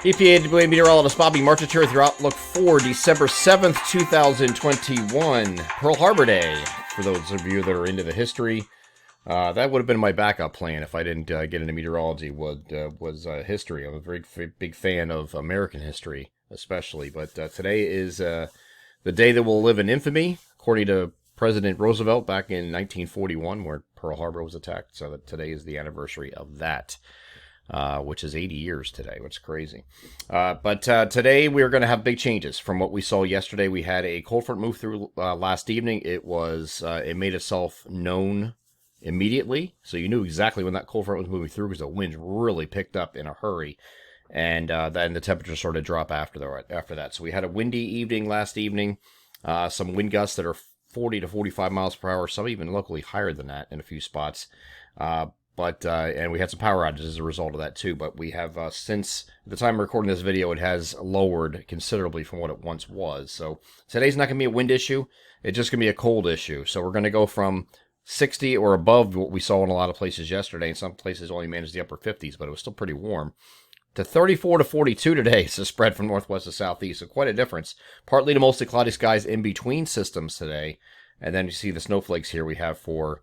EPA meteorologist Bobby Marchich here with your outlook for December 7th, 2021, Pearl Harbor Day. For those of you that are into the history, that would have been my backup plan if I didn't get into meteorology, was history. I'm a very big fan of American history, especially. But today is the day that will live in infamy, according to President Roosevelt back in 1941, where Pearl Harbor was attacked. So that today is the anniversary of that. Which is 80 years today, which is crazy. But today we're going to have big changes from what we saw yesterday. We had a cold front move through last evening. It made itself known immediately, so you knew exactly when that cold front was moving through because the winds really picked up in a hurry, and then the temperature sort of dropped after that. So we had a windy evening last evening, some wind gusts that are 40 to 45 miles per hour, some even locally higher than that in a few spots. And we had some power outages as a result of that too. But we have, since the time of recording this video, it has lowered considerably from what it once was. So today's not going to be a wind issue. It's just going to be a cold issue. So we're going to go from 60 or above what we saw in a lot of places yesterday. And some places only managed the upper 50s, but it was still pretty warm, to 34 to 42 today. It's a spread from northwest to southeast. So quite a difference. Partly to mostly cloudy skies in between systems today. And then you see the snowflakes here we have for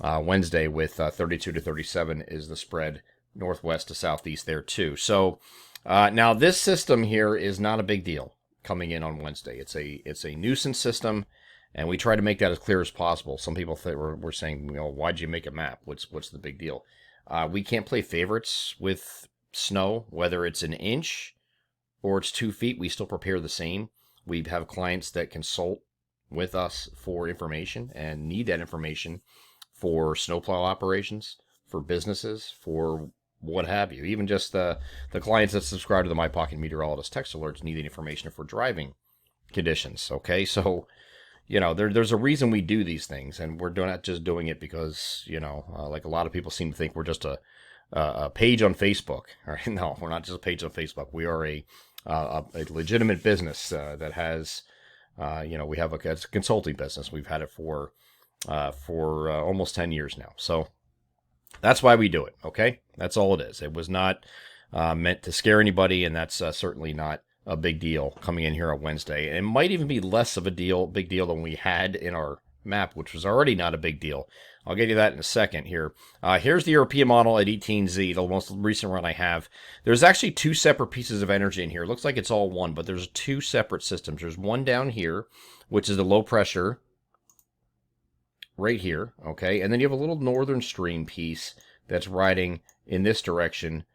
Wednesday with 32 to 37 is the spread northwest to southeast there too. So now this system here is not a big deal coming in on Wednesday. It's a nuisance system, and we try to make that as clear as possible. Some people were saying, why'd you make a map? What's the big deal? We can't play favorites with snow, whether it's an inch or it's 2 feet. We still prepare the same. We have clients that consult with us for information and need that information for snowplow operations, for businesses, for what have you. Even just the clients that subscribe to the My Pocket Meteorologist text alerts need the information for driving conditions, okay? So, there's a reason we do these things, and we're not just doing it because, like a lot of people seem to think we're just a page on Facebook. All right? No, we're not just a page on Facebook. We are a legitimate business that has, we have a consulting business. We've had it for almost 10 years now. So that's why we do it, okay? That's all it is. It was not meant to scare anybody, and that's certainly not a big deal coming in here on Wednesday. And it might even be less of a big deal than we had in our map, which was already not a big deal. I'll get you that in a second here. Here's the European model at 18Z, the most recent run I have. There's actually two separate pieces of energy in here. It looks like it's all one, but there's two separate systems. There's one down here, which is the low pressure right here, okay? And then you have a little northern stream piece that's riding in this direction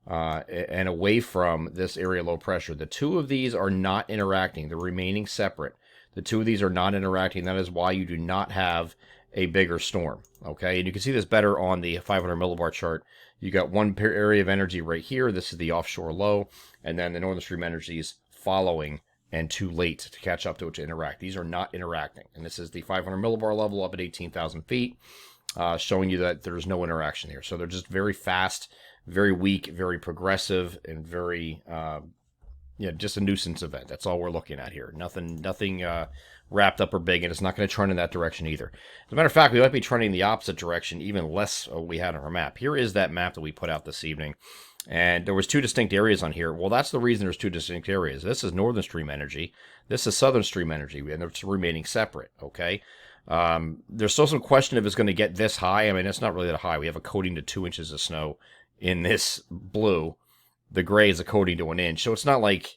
and away from this area of low pressure. The two of these are not interacting. They're remaining separate. The two of these are not interacting. That is why you do not have a bigger storm, okay? And you can see this better on the 500 millibar chart. You got one area of energy right here. This is the offshore low, and then the northern stream energy is following and too late to catch up to it to interact. These are not interacting. And this is the 500 millibar level up at 18,000 feet, showing you that there's no interaction here. So they're just very fast, very weak, very progressive, and very, just a nuisance event. That's all we're looking at here. Nothing wrapped up or big, and it's not going to trend in that direction either. As a matter of fact, we might be trending the opposite direction, even less we had on our map. Here is that map that we put out this evening. And there was two distinct areas on here. Well, that's the reason there's two distinct areas. This is northern stream energy. This is southern stream energy, and they're remaining separate, okay? There's still some question if it's going to get this high. I mean, it's not really that high. We have a coating to 2 inches of snow in this blue. The gray is a coating to 1 inch. So it's not like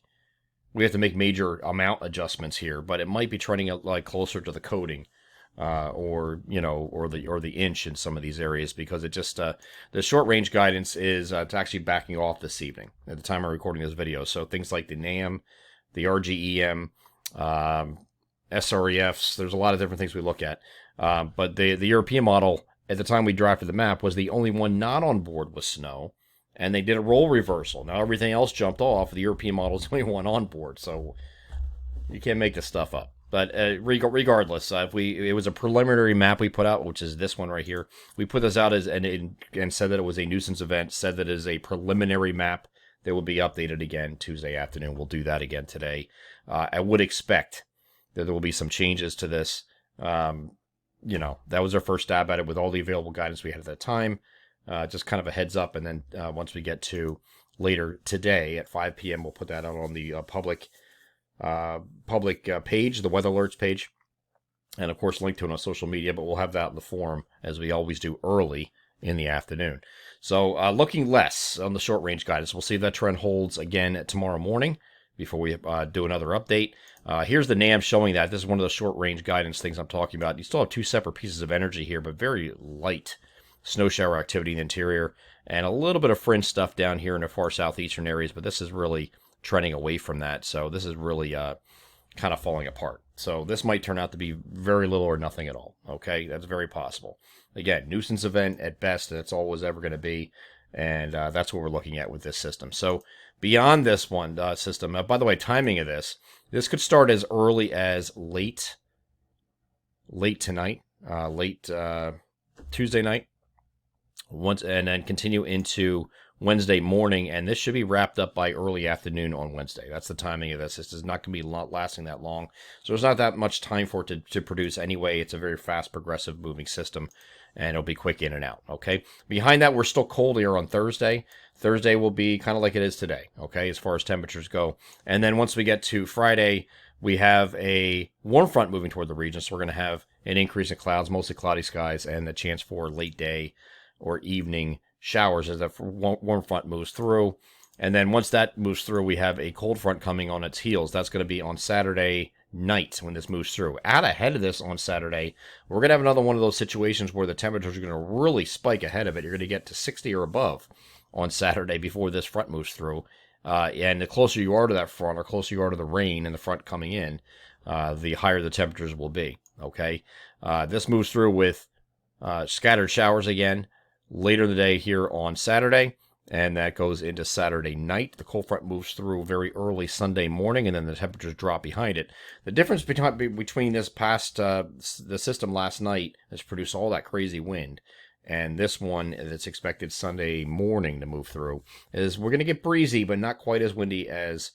we have to make major amount adjustments here, but it might be trending like closer to the coating. Or the inch in some of these areas, because it just the short range guidance is it's actually backing off this evening at the time I'm recording this video. So things like the NAM, the RGEM, SREFs, there's a lot of different things we look at. But the European model at the time we drafted the map was the only one not on board with snow, and they did a role reversal. Now everything else jumped off. The European model is the only one on board, so you can't make this stuff up. But regardless, it was a preliminary map we put out, which is this one right here. We put this out and said that it was a nuisance event, said that it is a preliminary map that will be updated again Tuesday afternoon. We'll do that again today. I would expect that there will be some changes to this. That was our first stab at it with all the available guidance we had at that time. Just kind of a heads up, and then once we get to later today at 5 p.m. We'll put that out on the public page, the weather alerts page, and of course link to it on social media, but we'll have that in the forum as we always do early in the afternoon. So looking less on the short range guidance. We'll see if that trend holds again tomorrow morning before we do another update. Here's the NAM showing that. This is one of the short range guidance things I'm talking about. You still have two separate pieces of energy here, but very light snow shower activity in the interior and a little bit of fringe stuff down here in the far southeastern areas, but this is really trending away from that. So this is really kind of falling apart. So this might turn out to be very little or nothing at all. Okay, that's very possible. Again, nuisance event at best, and that's all it was ever going to be. And that's what we're looking at with this system. So beyond this one system, by the way, timing of this could start as early as late tonight, late Tuesday night, and then continue into Wednesday morning, and this should be wrapped up by early afternoon on Wednesday. That's the timing of this. This is not going to be lasting that long, so there's not that much time for it to produce anyway. It's a very fast, progressive moving system, and it'll be quick in and out, okay? Behind that, we're still cold here on Thursday. Thursday will be kind of like it is today, okay, as far as temperatures go. And then once we get to Friday, we have a warm front moving toward the region, so we're going to have an increase in clouds, mostly cloudy skies, and the chance for late day or evening showers as the warm front moves through. And then once that moves through, we have a cold front coming on its heels. That's going to be on Saturday night when this moves through. Out ahead of this on Saturday, we're going to have another one of those situations where the temperatures are going to really spike ahead of it. You're going to get to 60 or above on Saturday before this front moves through. And the closer you are to that front, or closer you are to the rain and the front coming in, the higher the temperatures will be. Okay, this moves through with scattered showers again later in the day here on Saturday, and that goes into Saturday night. The cold front moves through very early Sunday morning, and then the temperatures drop behind it. The difference between this past the system last night has produced all that crazy wind, and this one that's expected Sunday morning to move through is we're going to get breezy, but not quite as windy as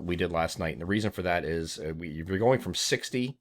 we did last night. And the reason for that is we're going from 60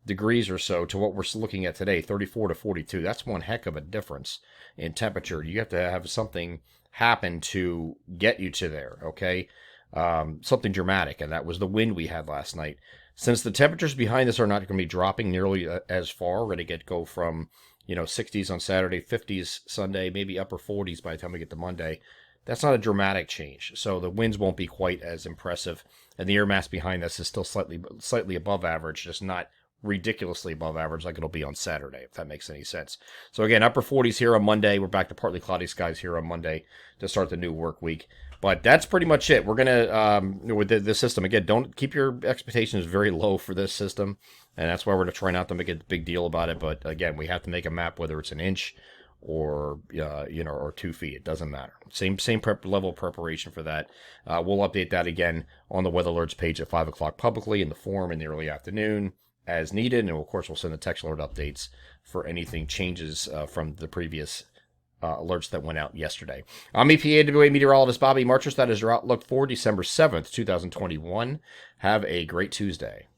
degrees or so to what we're looking at today, 34 to 42. That's one heck of a difference in temperature. You have to have something happen to get you to there, okay? Something dramatic, and that was the wind we had last night. Since the temperatures behind us are not going to be dropping nearly as far, we're going to go from 60s on Saturday, 50s Sunday, maybe upper 40s by the time we get to Monday. That's not a dramatic change, so the winds won't be quite as impressive, and the air mass behind us is still slightly above average, just not ridiculously above average like it'll be on Saturday, if that makes any sense. So again, upper 40s here on Monday. We're back to partly cloudy skies here on Monday to start the new work week. But that's pretty much it. We're going to, with the system, again, don't keep your expectations very low for this system. And that's why we're going to try not to make a big deal about it. But again, we have to make a map, whether it's an inch or, or 2 feet. It doesn't matter. Same level of preparation for that. We'll update that again on the weather alerts page at 5 o'clock publicly in the forum in the early afternoon as needed, and of course we'll send the text alert updates for anything changes from the previous alerts that went out yesterday. I'm EPAWA meteorologist Bobby Marchers. That is your outlook for December 7th, 2021. Have a great Tuesday.